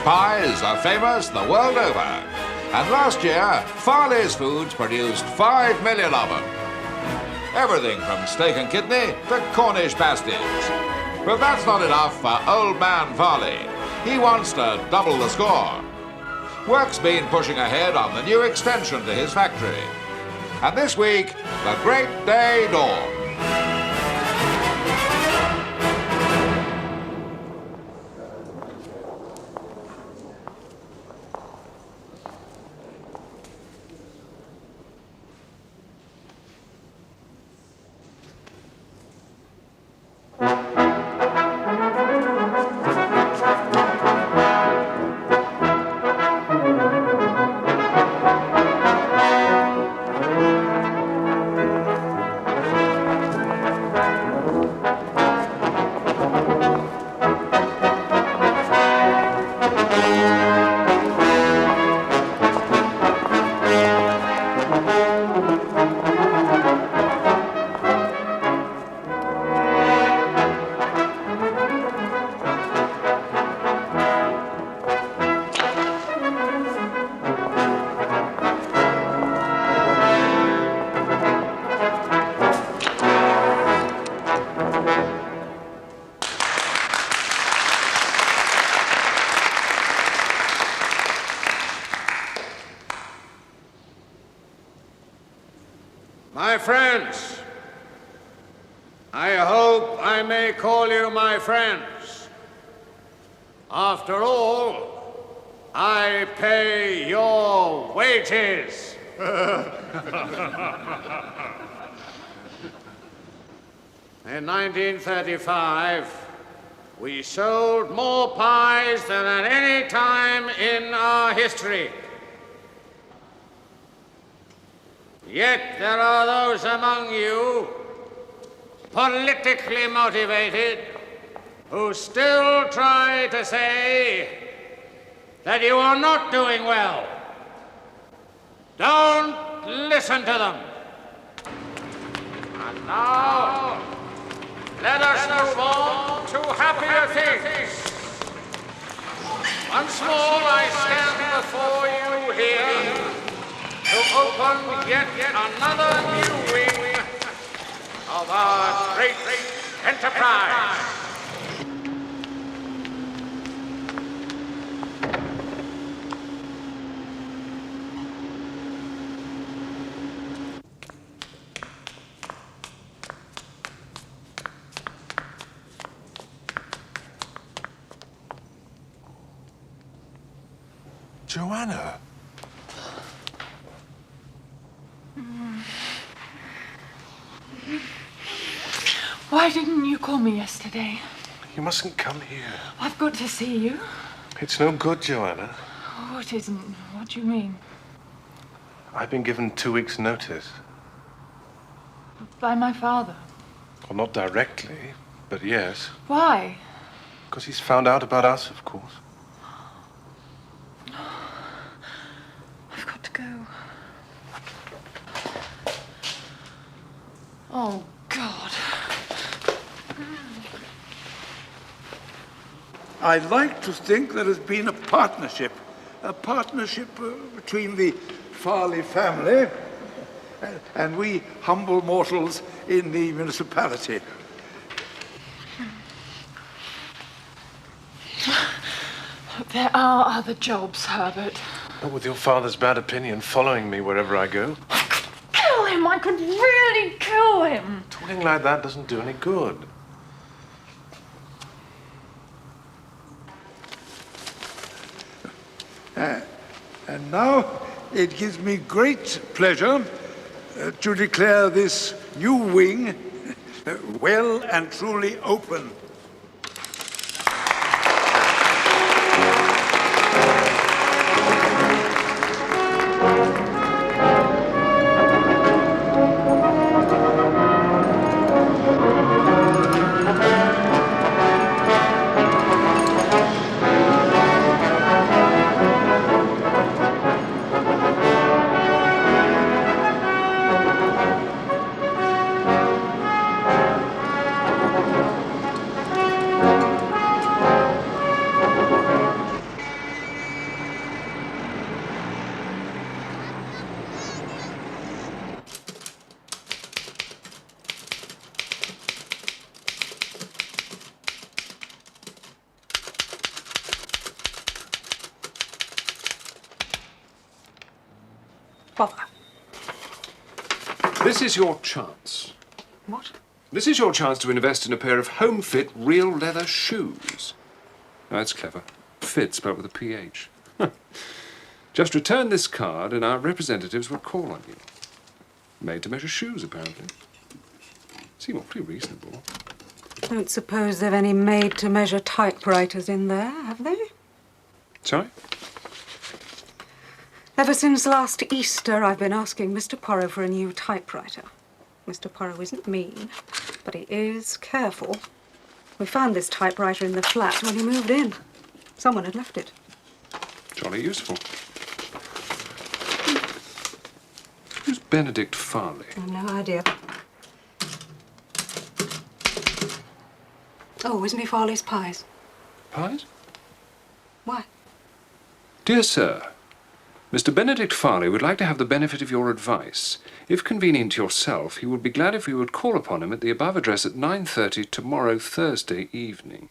Pies are famous the world over, and last year Farley's Foods produced 5 million of them. Everything from steak and kidney to Cornish pasties. But that's not enough for old man Farley. He wants to double the score. Work's been pushing ahead on the new extension to his factory. And this week, the great day dawned. My friends, I hope I may call you my friends. After all, I pay your wages. In 1935, we sold more pies than at any time in our history. Yet there are those among you, politically motivated, who still try to say that you are not doing well. Don't listen to them. And now, let us move on to happier things. Once more I stand before you here to open yet another new wing of our great enterprise. Joanna. Why didn't you call me yesterday? You mustn't come here. I've got to see you. It's no good, Joanna. Oh, it isn't. What do you mean? I've been given 2 weeks' notice. By my father. Well, not directly, but yes. Why? Because he's found out about us, of course. I've got to go. Oh, God. I like to think there has been a partnership between the Farley family and we humble mortals in the municipality. There are other jobs, Herbert. Not with your father's bad opinion following me wherever I go. Kill him! I could really kill him! Talking like that doesn't do any good. And now it gives me great pleasure to declare this new wing well and truly open. Bother. This is your chance. What? This is your chance to invest in a pair of home-fit, real leather shoes. Oh, that's clever. Fit spelled with a PH. Just return this card and our representatives will call on you. Made to measure shoes, apparently. Seem awfully reasonable. Don't suppose they've any made-to-measure typewriters in there, have they? Sorry? Ever since last Easter, I've been asking Mr. Poirot for a new typewriter. Mr. Poirot isn't mean, but he is careful. We found this typewriter in the flat when he moved in. Someone had left it. Jolly useful. Who's Benedict Farley? I've no idea. Oh, isn't he Farley's pies? Pies? Why? Dear sir, Mr. Benedict Farley would like to have the benefit of your advice. If convenient to yourself, he would be glad if we would call upon him at the above address at 9:30 tomorrow, Thursday evening.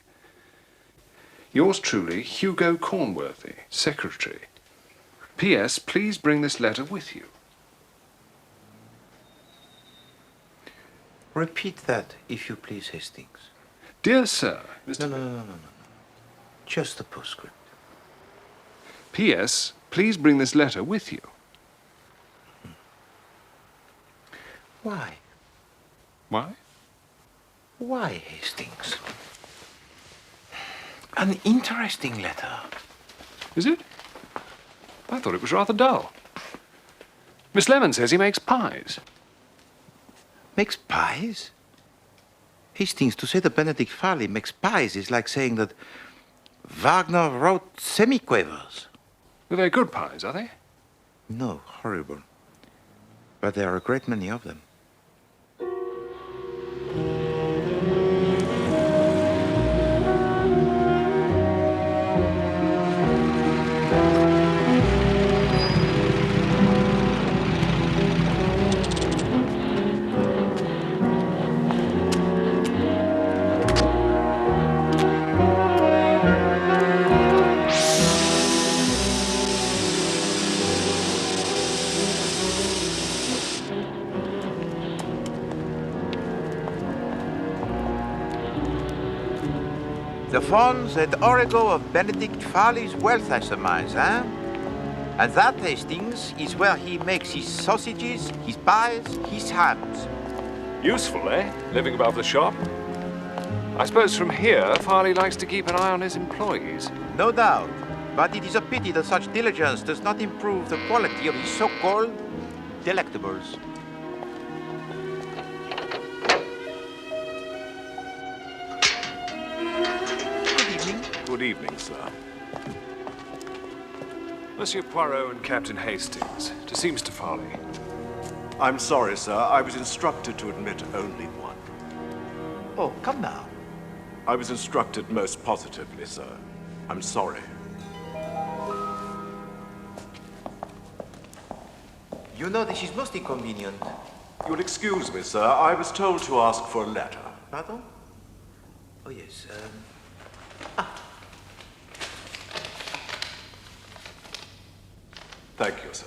Yours truly, Hugo Cornworthy, Secretary. P.S. Please bring this letter with you. Repeat that, if you please, Hastings. Dear sir, Mr. No. Just the postscript. P.S. Please bring this letter with you. Why? Why? Why, Hastings? An interesting letter. Is it? I thought it was rather dull. Miss Lemon says he makes pies. Makes pies? Hastings, to say that Benedict Farley makes pies is like saying that Wagner wrote semiquavers. They're very good pies, are they? No, horrible. But there are a great many of them. The funds and origo of Benedict Farley's wealth, I surmise, eh? And that, Hastings, is where he makes his sausages, his pies, his hams. Useful, eh? Living above the shop. I suppose from here, Farley likes to keep an eye on his employees. No doubt. But it is a pity that such diligence does not improve the quality of his so-called delectables. Good evening, sir. Monsieur Poirot and Captain Hastings, to see Mr. Farley. I'm sorry, sir. I was instructed to admit only one. Oh, come now. I was instructed most positively, sir. I'm sorry. You know, this is most inconvenient. You'll excuse me, sir. I was told to ask for a letter. Pardon? Oh, yes. Thank you, sir.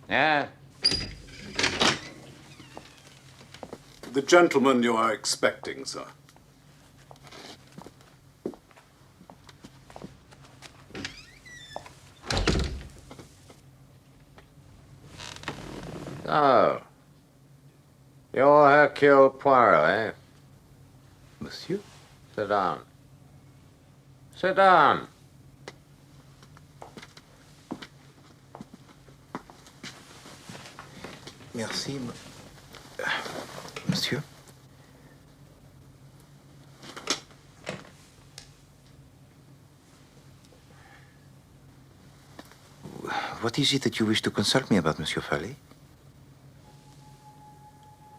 Yeah? The gentleman you are expecting, sir. So, you're Hercule Poirot, eh? Monsieur? Sit down. Sit down. Merci, monsieur. What is it that you wish to consult me about, Monsieur Farley?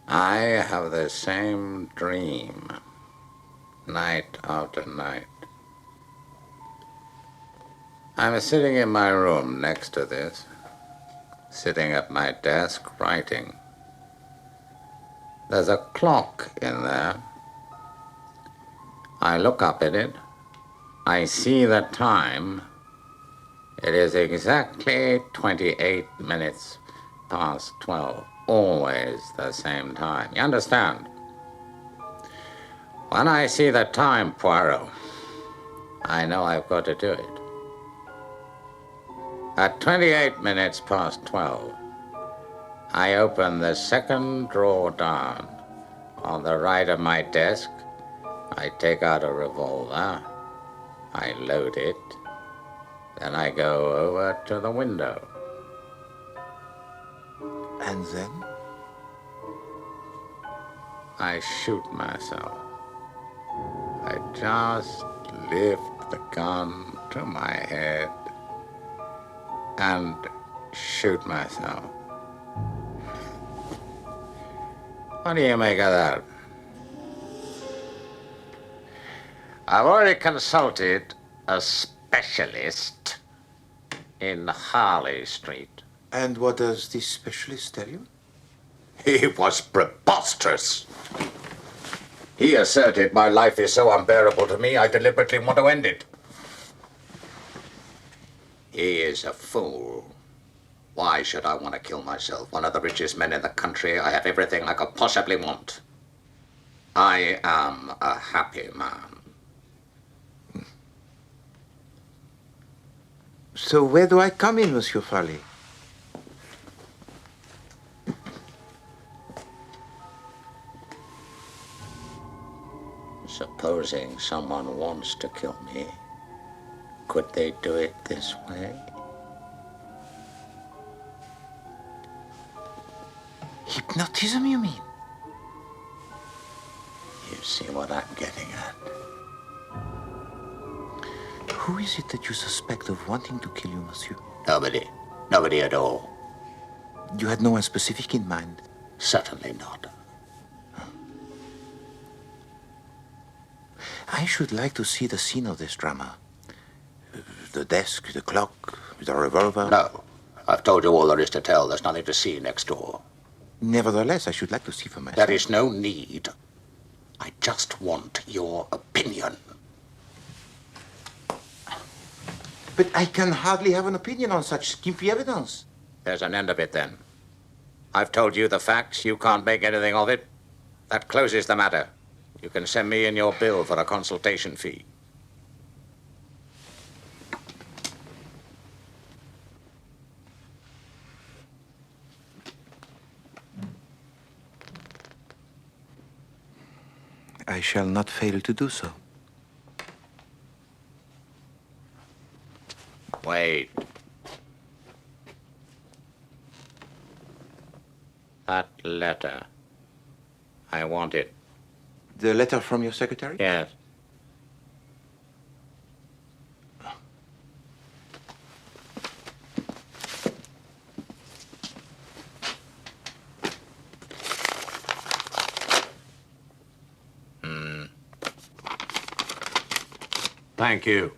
I have the same dream, night after night. I'm sitting in my room next to this, sitting at my desk writing. There's a clock in there. I look up at it. I see the time. It is exactly 28 minutes past 12. Always the same time. You understand? When I see the time, Poirot, I know I've got to do it. At 28 minutes past 12, I open the second drawer down on the right of my desk. I take out a revolver. I load it. Then I go over to the window. And then? I shoot myself. I just lift the gun to my head and shoot myself. What do you make of that? I've already consulted a specialist in Harley Street. And what does this specialist tell you? He was preposterous. He asserted my life is so unbearable to me, I deliberately want to end it. He is a fool. Why should I want to kill myself? One of the richest men in the country. I have everything I could possibly want. I am a happy man. So where do I come in, Monsieur Farley? Supposing someone wants to kill me, could they do it this way? Hypnotism, you mean? You see what I'm getting at? Who is it that you suspect of wanting to kill you, monsieur? Nobody. Nobody at all. You had no one specific in mind? Certainly not. I should like to see the scene of this drama. The desk, the clock, the revolver. No. I've told you all there is to tell. There's nothing to see next door. Nevertheless, I should like to see for myself. There is no need. I just want your opinion. But I can hardly have an opinion on such skimpy evidence. There's an end of it, then. I've told you the facts. You can't make anything of it. That closes the matter. You can send me in your bill for a consultation fee. I shall not fail to do so. Wait. That letter. I want it. The letter from your secretary? Yes. Thank you.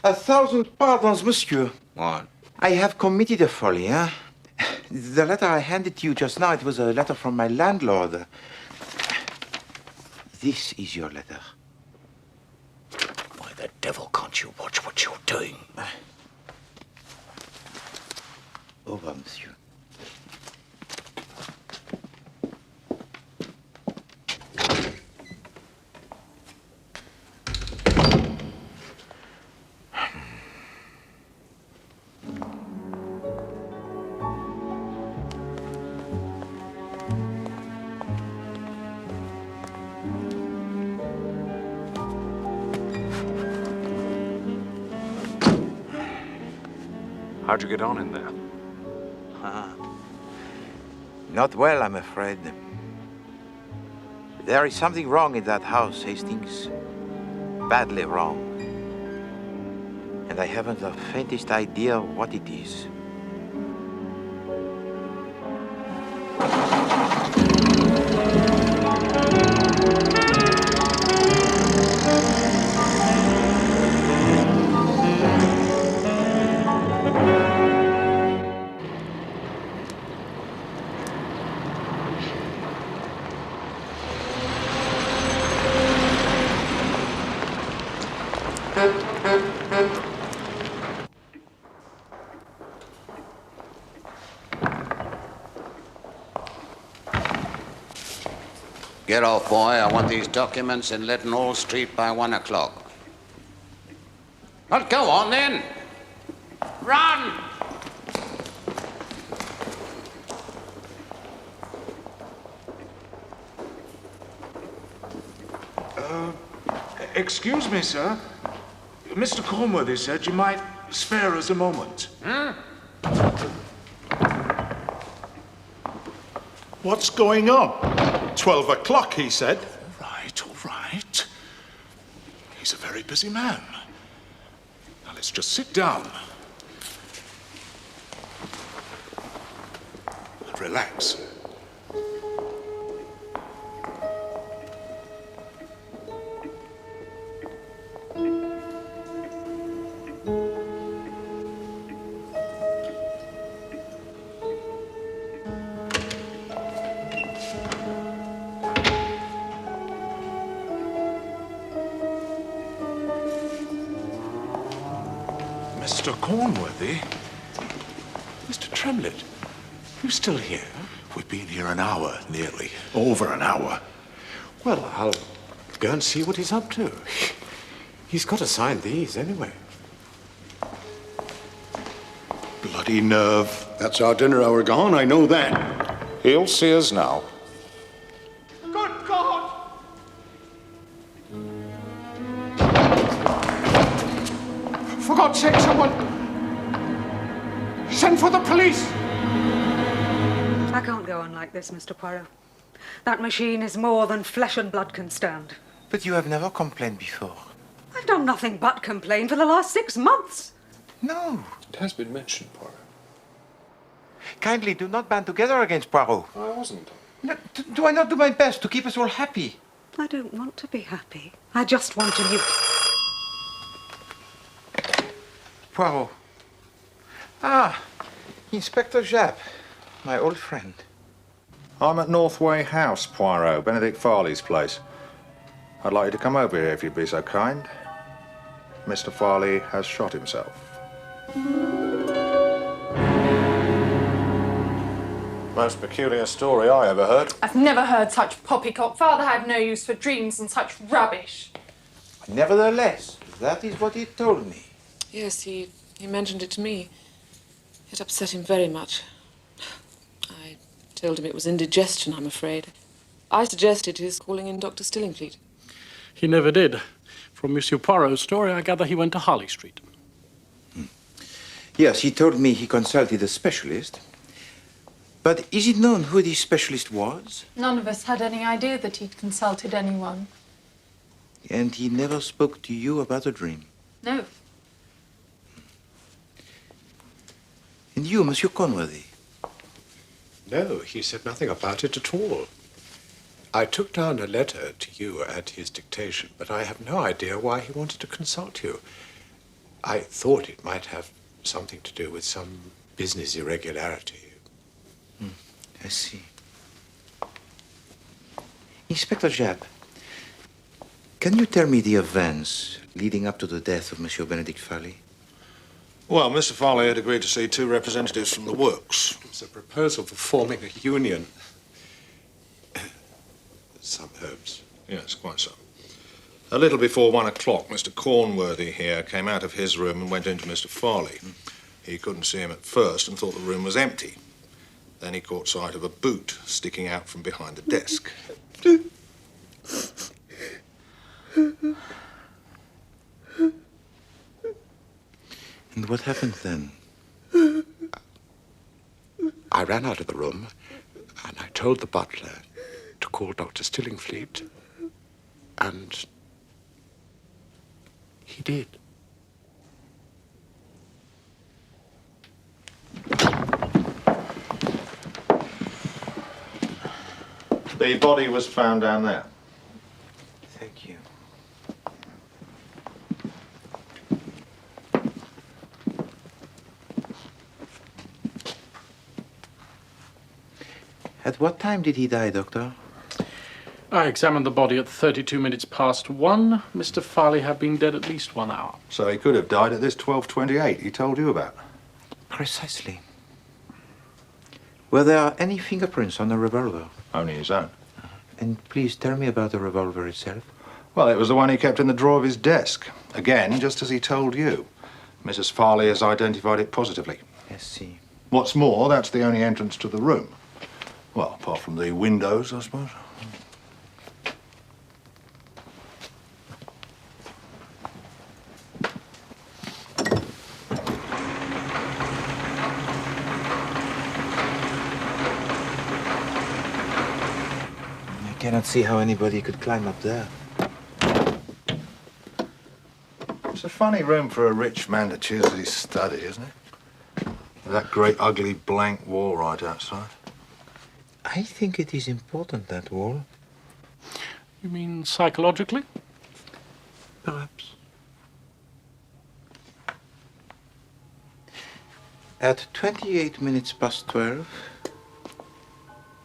A thousand pardons, monsieur. What? I have committed a folly, huh? The letter I handed to you just now, it was a letter from my landlord. This is your letter. Why the devil can't you watch what you're doing? Au revoir, monsieur. How'd you get on in there? Not well, I'm afraid. There is something wrong in that house, Hastings. Badly wrong. And I haven't the faintest idea what it is. Get off, boy. I want these documents in Leadenhall Street by 1 o'clock. Well, go on then. Run! Excuse me, sir. Mr. Cornworthy said you might spare us a moment. What's going on? 12 o'clock, he said. All right. He's a very busy man. Now let's just sit down. And relax. Mr. Cornworthy? Mr. Tremlett, you still here? We've been here an hour, nearly. Over an hour. Well, I'll go and see what he's up to. He's got to sign these anyway. Bloody nerve. That's our dinner hour gone, I know that. He'll see us now. Good God! For God's sake, someone send for the police! I can't go on like this, Mr. Poirot. That machine is more than flesh and blood can stand. But you have never complained before. I've done nothing but complain for the last 6 months. No. It has been mentioned, Poirot. Kindly do not band together against Poirot. I wasn't. No, do I not do my best to keep us all happy? I don't want to be happy. I just want to... Poirot. Ah, Inspector Japp, my old friend. I'm at Northway House, Poirot, Benedict Farley's place. I'd like you to come over here if you'd be so kind. Mr. Farley has shot himself. Most peculiar story I ever heard. I've never heard such poppycock. Father had no use for dreams and such rubbish. Nevertheless, that is what he told me. Yes, he mentioned it to me. It upset him very much. I told him it was indigestion, I'm afraid. I suggested his calling in Dr. Stillingfleet. He never did. From Monsieur Poirot's story, I gather he went to Harley Street. Yes, he told me he consulted a specialist. But is it known who this specialist was? None of us had any idea that he'd consulted anyone. And he never spoke to you about the dream? No. And you, Monsieur Conworthy? No, he said nothing about it at all. I took down a letter to you at his dictation, but I have no idea why he wanted to consult you. I thought it might have something to do with some business irregularity. I see. Inspector Japp, can you tell me the events leading up to the death of Monsieur Benedict Farley? Well, Mr. Farley had agreed to see 2 representatives from the works. It was a proposal for forming a union. Some hopes. Yes, quite so. A little before 1 o'clock, Mr. Cornworthy here came out of his room and went into Mr. Farley. He couldn't see him at first and thought the room was empty. Then he caught sight of a boot sticking out from behind the desk. And what happened then? I ran out of the room and I told the butler to call Dr. Stillingfleet, and he did. The body was found down there. Thank you. At what time did he die, Doctor? I examined the body at 32 minutes past 1. Mr. Farley had been dead at least 1 hour. So he could have died at this 12:28 he told you about. Precisely. Were there any fingerprints on the revolver? Only his own. And please tell me about the revolver itself. Well, it was the one he kept in the drawer of his desk. Again, just as he told you. Mrs. Farley has identified it positively. I see. What's more, that's the only entrance to the room. Well, apart from the windows, I suppose. I cannot see how anybody could climb up there. It's a funny room for a rich man to choose as his study, isn't it? With that great ugly blank wall right outside. I think it is important, that wall. You mean psychologically? Perhaps. At 28 minutes past 12,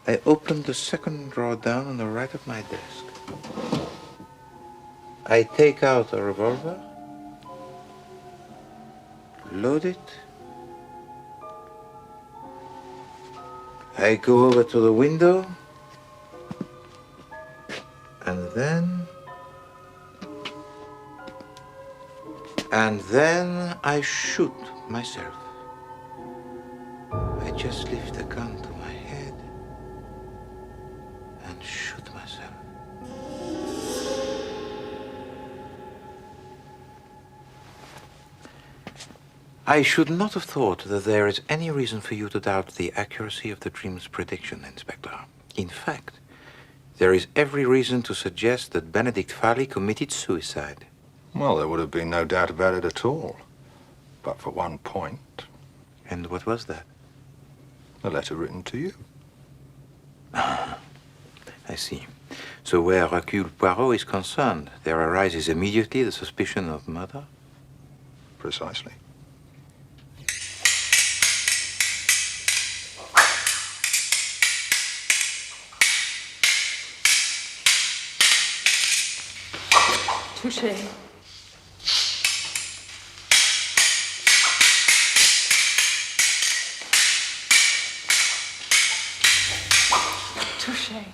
I opened the second drawer down on the right of my desk. I take out a revolver, load it. I go over to the window, and then I shoot myself. I just lift the gun to my head and shoot myself. I should not have thought that there is any reason for you to doubt the accuracy of the dream's prediction, Inspector. In fact, there is every reason to suggest that Benedict Farley committed suicide. Well, there would have been no doubt about it at all. But for one point. And what was that? A letter written to you. I see. So where Hercule Poirot is concerned, there arises immediately the suspicion of murder? Precisely. Touché. Touché.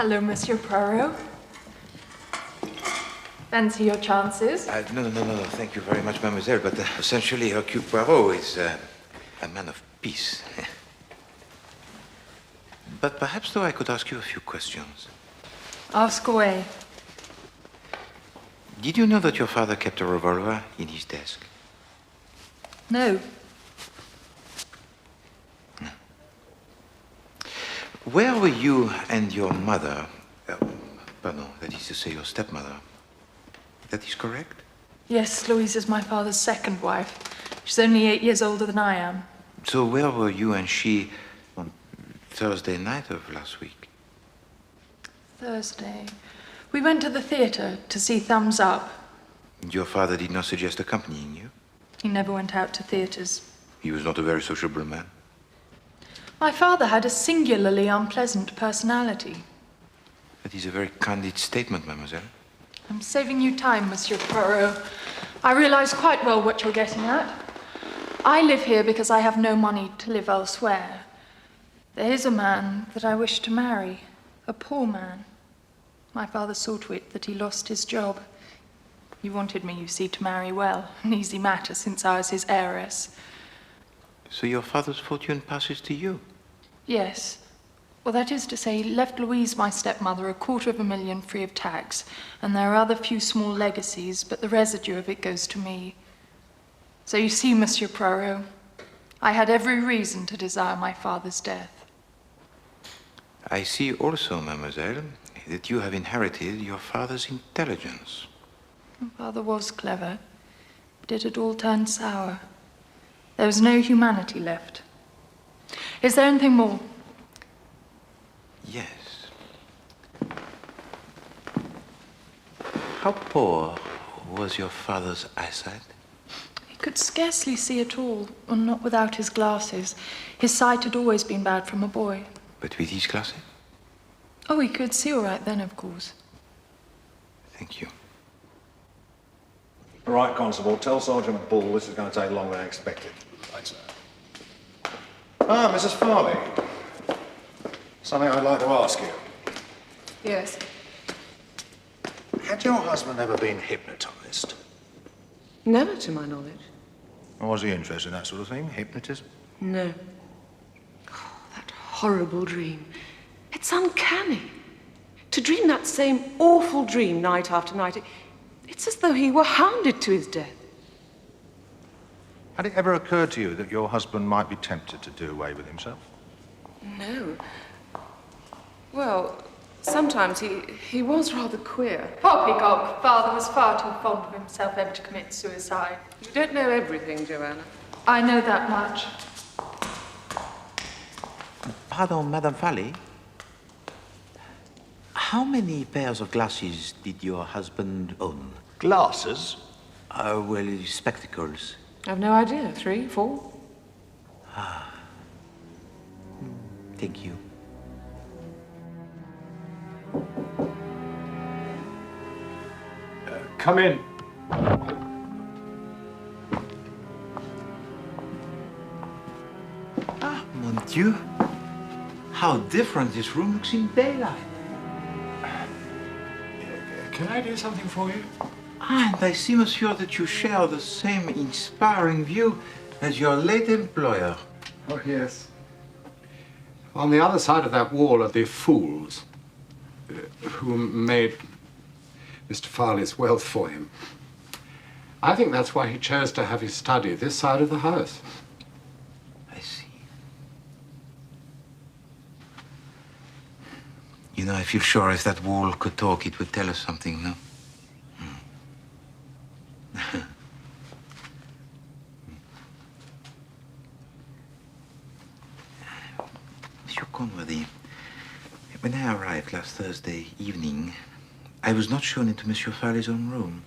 Hello, Monsieur Poirot. Fancy your chances? No, thank you very much, mademoiselle, but essentially Hercule Poirot is a man of peace. But perhaps, though, I could ask you a few questions. Ask away. Did you know that your father kept a revolver in his desk? No. Where were you and your mother, pardon, that is to say your stepmother? That is correct? Yes, Louise is my father's second wife. She's only 8 years older than I am. So where were you and she on Thursday night of last week? Thursday. We went to the theatre to see Thumbs Up. Your father did not suggest accompanying you? He never went out to theatres. He was not a very sociable man. My father had a singularly unpleasant personality. That is a very candid statement, mademoiselle. I'm saving you time, Monsieur Poirot. I realize quite well what you're getting at. I live here because I have no money to live elsewhere. There is a man that I wish to marry, a poor man. My father saw to it that he lost his job. He wanted me, you see, to marry well, an easy matter since I was his heiress. So your father's fortune passes to you? Yes. Well, that is to say, he left Louise, my stepmother, $250,000 free of tax, and there are other few small legacies, but the residue of it goes to me. So you see, Monsieur Poirot, I had every reason to desire my father's death. I see also, mademoiselle, that you have inherited your father's intelligence. My father was clever, but it had all turned sour. There was no humanity left. Is there anything more? Yes. How poor was your father's eyesight? He could scarcely see at all, and not without his glasses. His sight had always been bad from a boy. But with his glasses? Oh, he could see all right then, of course. Thank you. All right, Constable, tell Sergeant Bull this is going to take longer than expected. Right, sir. Ah, Mrs. Farley. Something I'd like to ask you. Yes. Had your husband ever been hypnotized? Never, to my knowledge. Or was he interested in that sort of thing, hypnotism? No. Oh, that horrible dream. It's uncanny. To dream that same awful dream night after night, it's as though he were hounded to his death. Had it ever occurred to you that your husband might be tempted to do away with himself? No. Well, sometimes he was rather queer. Poppycock, father was far too fond of himself ever to commit suicide. You don't know everything, Joanna. I know that much. Pardon, Madame Farley. How many pairs of glasses did your husband own? Glasses? Well, spectacles. I've no idea. 3, 4? Ah. Thank you. Come in. Ah, mon Dieu. How different this room looks in daylight. Can I do something for you? And I see, monsieur, that you share the same inspiring view as your late employer. Oh, yes. On the other side of that wall are the fools who made Mr. Farley's wealth for him. I think that's why he chose to have his study this side of the house. I see. You know, I feel sure if that wall could talk, it would tell us something, no? Monsieur Conworthy, when I arrived last Thursday evening, I was not shown into Monsieur Farley's own room.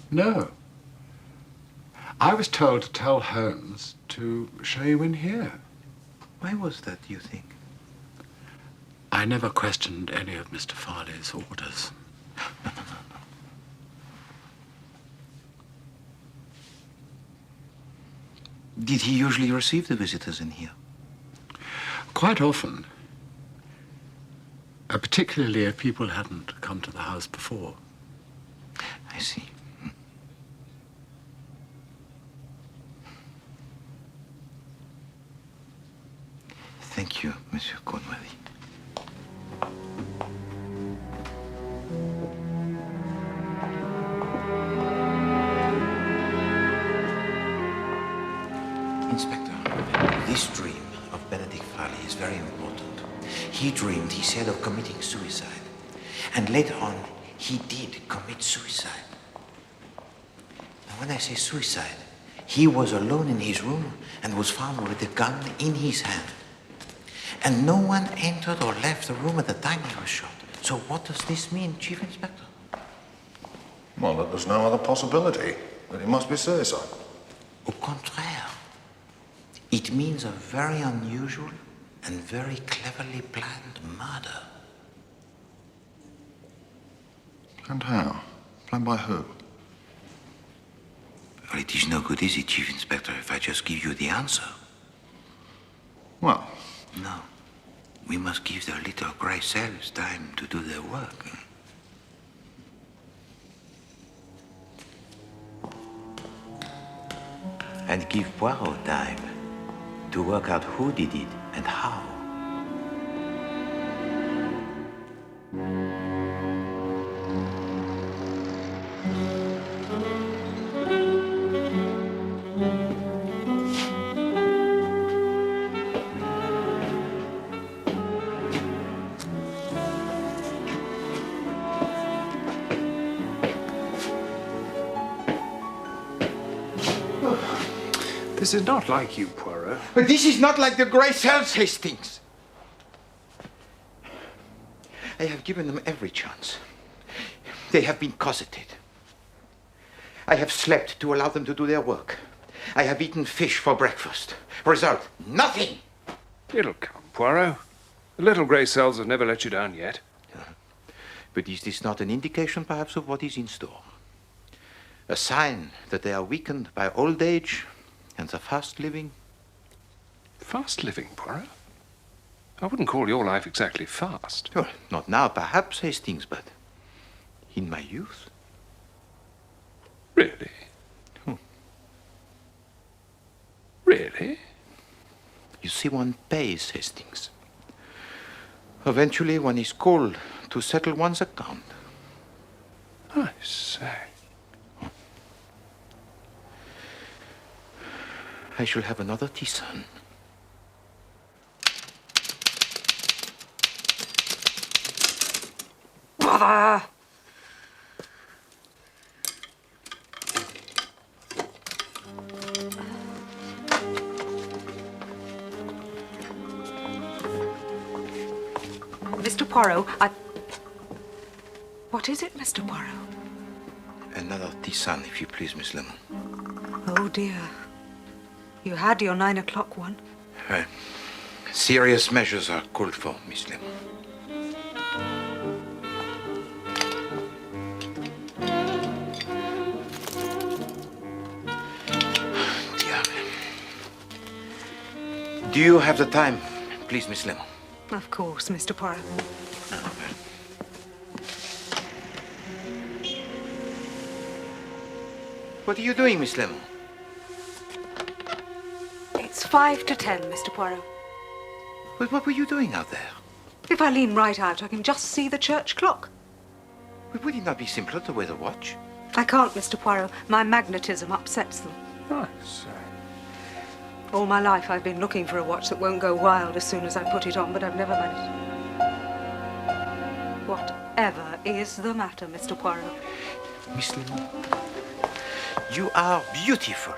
No. I was told to tell Holmes to show you in here. Why was that, do you think? I never questioned any of Mr. Farley's orders. No. Did he usually receive the visitors in here? Quite often. Particularly if people hadn't come to the house before. I see. Thank you, Monsieur Cornworthy. Inspector, this dream of Benedict Farley is very important. He dreamed, he said, of committing suicide. And later on, he did commit suicide. Now, when I say suicide, he was alone in his room and was found with a gun in his hand. And no one entered or left the room at the time he was shot. So what does this mean, Chief Inspector? Well, that there's no other possibility. That it must be suicide. Au contraire. It means a very unusual and very cleverly planned murder. And how? Planned by who? Well, it is no good, is it, Chief Inspector, if I just give you the answer? Well... No. We must give the little grey cells time to do their work. And give Poirot time to work out who did it and how. This is not like you, Poirot. But this is not like the grey cells, Hastings. I have given them every chance. They have been cosseted. I have slept to allow them to do their work. I have eaten fish for breakfast. Result, nothing. It'll come, Poirot. The little grey cells have never let you down yet. But is this not an indication, perhaps, of what is in store? A sign that they are weakened by old age and the fast living? Fast living, Poirot? I wouldn't call your life exactly fast. Well, not now, perhaps, Hastings, but in my youth. Really? Really? You see, one pays, Hastings. Eventually, one is called to settle one's account. I say. I shall have another tisane. Brother! Mr. Poirot, What is it, Mr. Poirot? Another tisane, if you please, Miss Lemon. Oh, dear. You had your 9 o'clock one. Serious measures are called for, Miss Lemon. Do you have the time, please, Miss Lemon? Of course, Mr. Poirot. What are you doing, Miss Lemon? It's 5 to 10, Mr. Poirot. But what were you doing out there? If I lean right out, I can just see the church clock. But would it not be simpler to wear the watch? I can't, Mr. Poirot. My magnetism upsets them. I see. All my life I've been looking for a watch that won't go wild as soon as I put it on, but I've never managed. Whatever is the matter, Mr. Poirot? Miss Lemon, you are beautiful.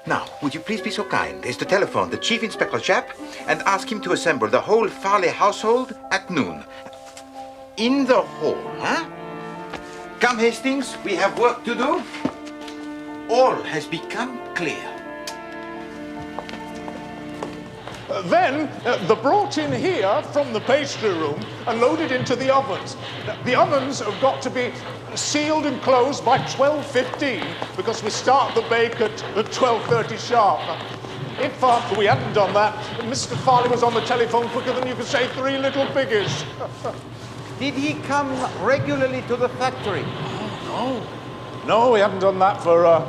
Now, would you please be so kind as to telephone the Chief Inspector chap and ask him to assemble the whole Farley household at noon? In the hall, huh? Come, Hastings, we have work to do. All has become clear. Then they're brought in here from the pastry room and loaded into the ovens. The ovens have got to be sealed and closed by 12:15 because we start the bake at 12:30 sharp. if we hadn't done that, Mr. Farley was on the telephone quicker than you could say 3 little piggies. Did he come regularly to the factory? No, we haven't done that for,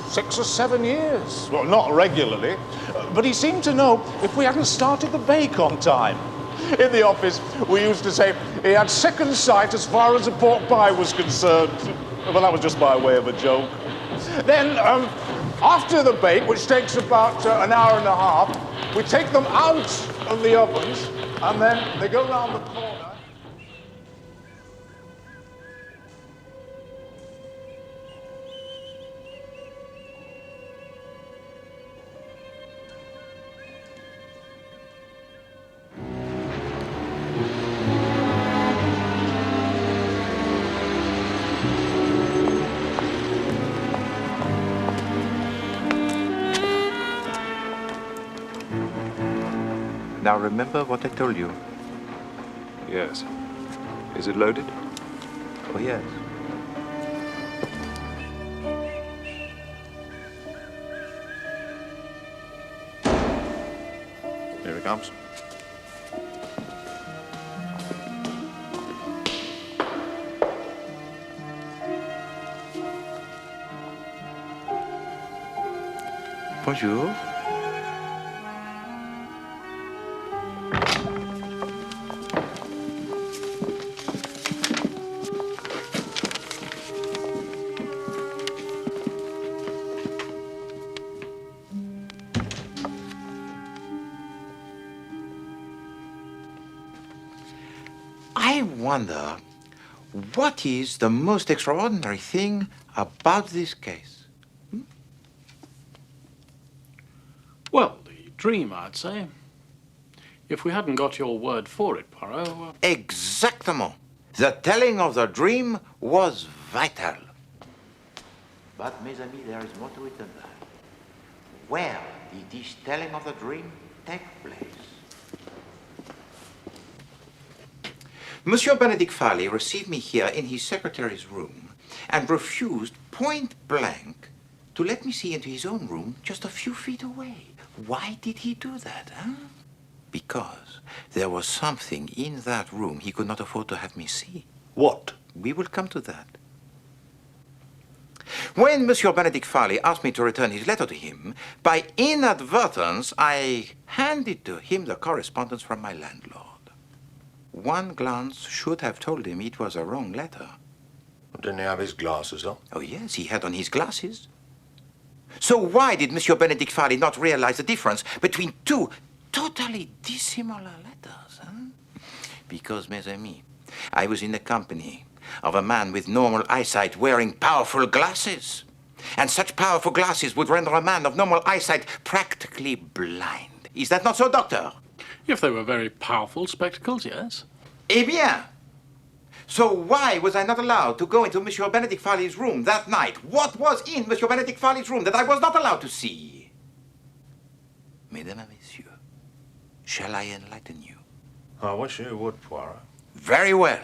6 or 7 years. Well, not regularly, but he seemed to know if we hadn't started the bake on time. In the office, we used to say he had second sight as far as a pork pie was concerned. Well, that was just by way of a joke. Then, after the bake, which takes about an hour and a half, we take them out of the ovens, and then they go round the corner. Now remember what I told you? Yes. Is it loaded? Oh, yes. Here he comes. Bonjour. I wonder, what is the most extraordinary thing about this case? Well, the dream, I'd say. If we hadn't got your word for it, Poirot... Exactement. The telling of the dream was vital. But, mes amis, there is more to it than that. Where did this telling of the dream take place? Monsieur Benedict Farley received me here in his secretary's room and refused point blank to let me see into his own room just a few feet away. Why did he do that, huh? Because there was something in that room he could not afford to have me see. What? We will come to that. When Monsieur Benedict Farley asked me to return his letter to him, by inadvertence, I handed to him the correspondence from my landlord. One glance should have told him it was a wrong letter. Didn't he have his glasses on? Oh, yes, he had on his glasses. So why did Monsieur Benedict Farley not realize the difference between two totally dissimilar letters, huh? Because, mes amis, I was in the company of a man with normal eyesight wearing powerful glasses. And such powerful glasses would render a man of normal eyesight practically blind. Is that not so, Doctor? If they were very powerful spectacles, yes. Eh bien. So why was I not allowed to go into Monsieur Benedict Farley's room that night? What was in Monsieur Benedict Farley's room that I was not allowed to see? Mesdames et messieurs, shall I enlighten you? I wish you would, Poirot. Very well.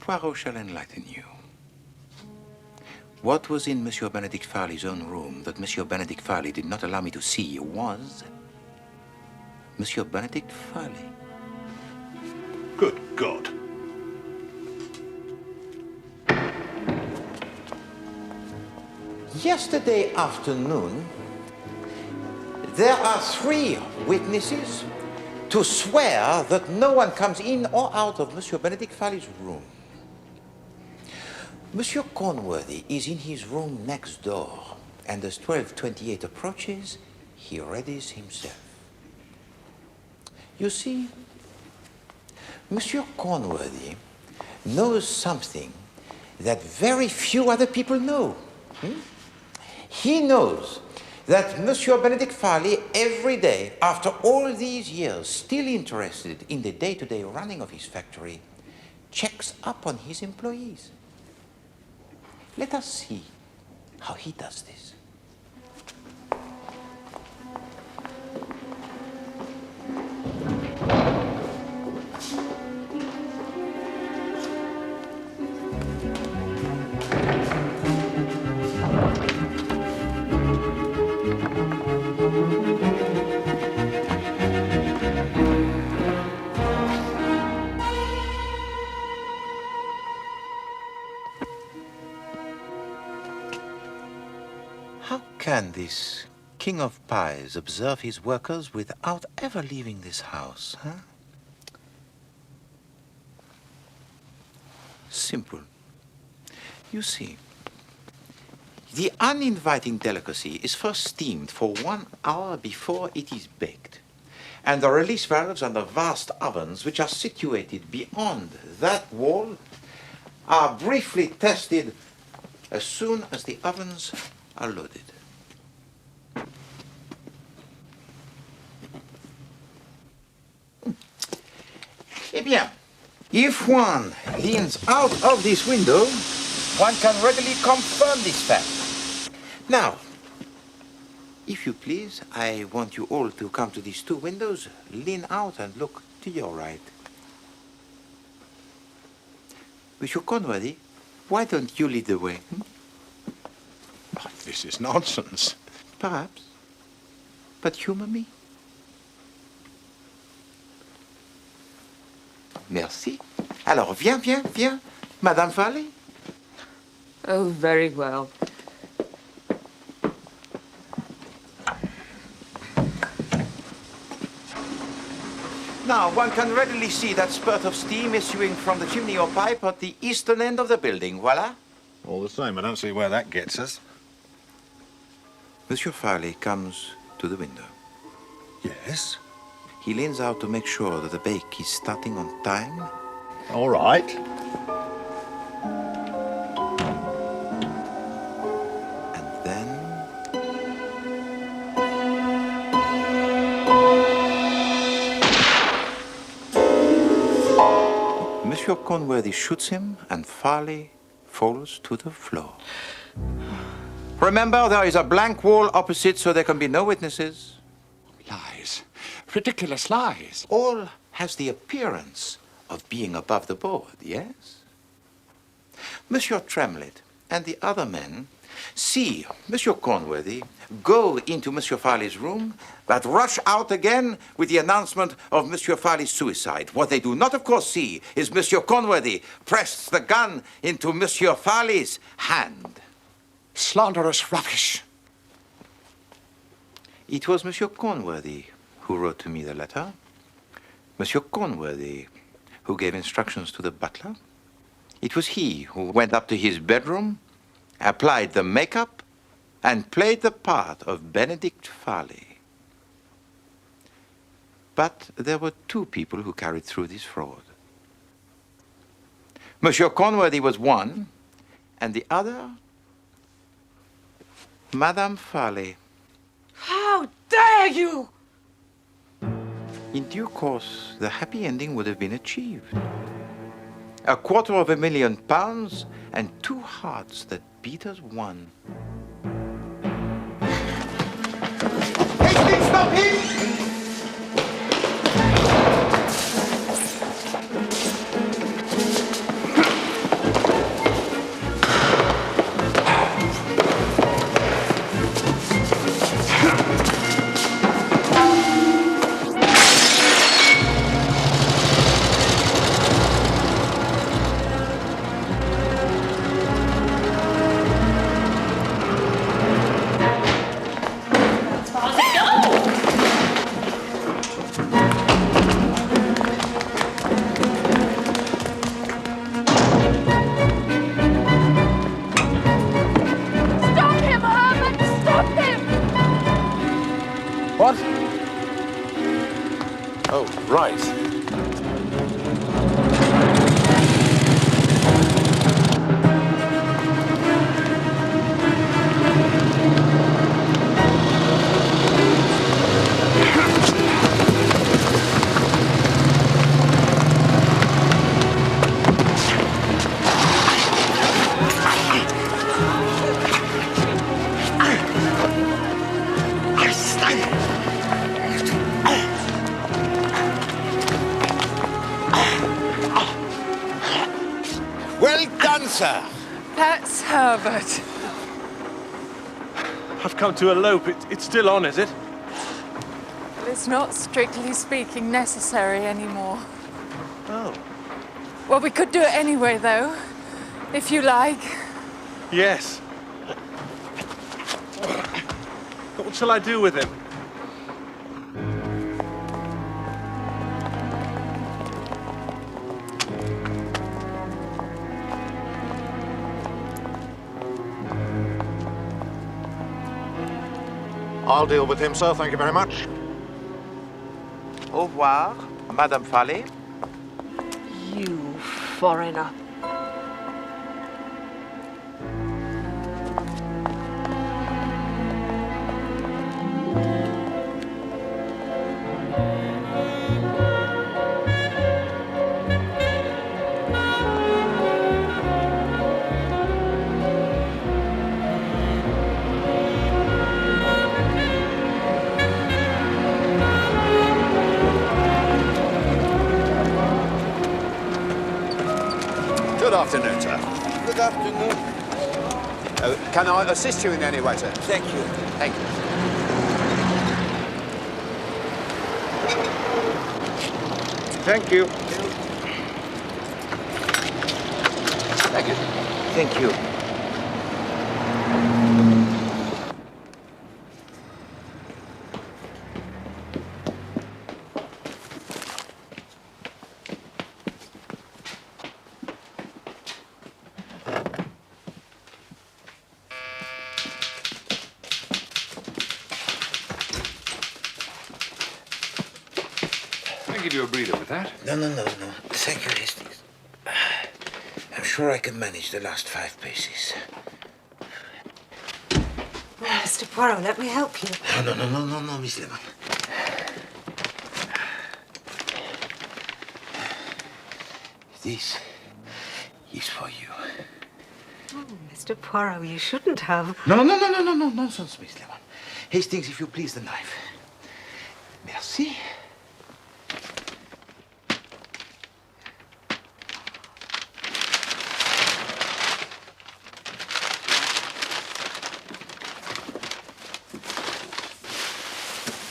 Poirot shall enlighten you. What was in Monsieur Benedict Farley's own room that Monsieur Benedict Farley did not allow me to see was Monsieur Benedict Farley. Good God. Yesterday afternoon, there are 3 witnesses to swear that no one comes in or out of Monsieur Benedict Farley's room. Monsieur Cornworthy is in his room next door, and as 12:28 approaches, he readies himself. You see, Monsieur Cornworthy knows something that very few other people know. He knows that Monsieur Benedict Farley, every day, after all these years, still interested in the day-to-day running of his factory, checks up on his employees. Let us see how he does this. can this king of pies observe his workers without ever leaving this house, huh? Simple. You see, the uninviting delicacy is first steamed for 1 hour before it is baked. And the release valves on the vast ovens, which are situated beyond that wall, are briefly tested as soon as the ovens are loaded. Eh bien, if one leans out of this window, one can readily confirm this fact. Now, if you please, I want you all to come to these 2 windows, lean out and look to your right. Monsieur Conworthy, why don't you lead the way? Oh, this is nonsense. Perhaps. But humor me. Merci. Alors, viens, Madame Farley. Oh, very well. Now, one can readily see that spurt of steam issuing from the chimney or pipe at the eastern end of the building. Voila. All the same, I don't see where that gets us. Monsieur Farley comes to the window. Yes? He leans out to make sure that the bake is starting on time. All right. And then... Monsieur Conworthy shoots him, and Farley falls to the floor. Remember, there is a blank wall opposite, so there can be no witnesses. Lies. Ridiculous lies. All has the appearance of being above the board, yes? Monsieur Tremlett and the other men see Monsieur Conworthy go into Monsieur Farley's room, but rush out again with the announcement of Monsieur Farley's suicide. What they do not, of course, see is Monsieur Conworthy press the gun into Monsieur Farley's hand. Slanderous rubbish. It was Monsieur Conworthy who wrote to me the letter. Monsieur Conworthy who gave instructions to the butler. It was he who went up to his bedroom, applied the makeup, and played the part of Benedict Farley. But there were 2 people who carried through this fraud. Monsieur Conworthy was one, and the other, Madame Farley. How dare you! In due course, the happy ending would have been achieved. £250,000 and 2 hearts that beat as one. HD, stop him! Sir. That's Herbert. I've come to elope. It's still on, is it? It's not, strictly speaking, necessary anymore. Oh. Well, we could do it anyway, though, if you like. Yes. shall I do with him? I'll deal with him, sir. Thank you very much. Au revoir, Madame Farley. You foreigner. Good afternoon, sir. Good afternoon. Can I assist you in any way, sir? Thank you. Thank you. Thank you. Thank you. Thank you. I'll give you a breather with that. No. Thank you, Hastings. I'm sure I can manage the last 5 paces. Oh, Mr. Poirot, let me help you. No, Miss Lemon. This is for you. Oh, Mr. Poirot, you shouldn't have. No, nonsense, Miss Lemon. Hastings, if you please, the knife. Merci.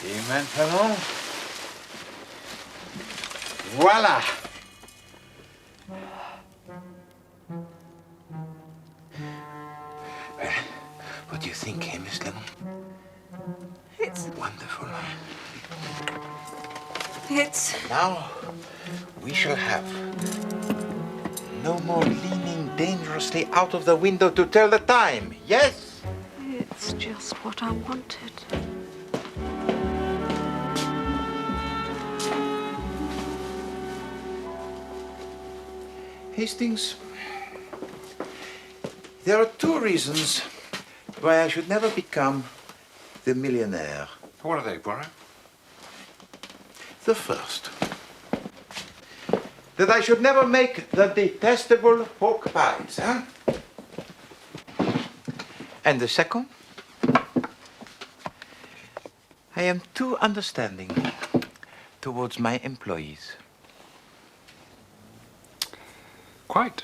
Et maintenant, voilà. Well, what do you think, Miss Lemon? It's wonderful. It's... Now, we shall have no more leaning dangerously out of the window to tell the time, yes? It's just what I wanted. Hastings, there are 2 reasons why I should never become the millionaire. What are they, Poirot? The first, that I should never make the detestable pork pies, huh? And the second, I am too understanding towards my employees. Quite.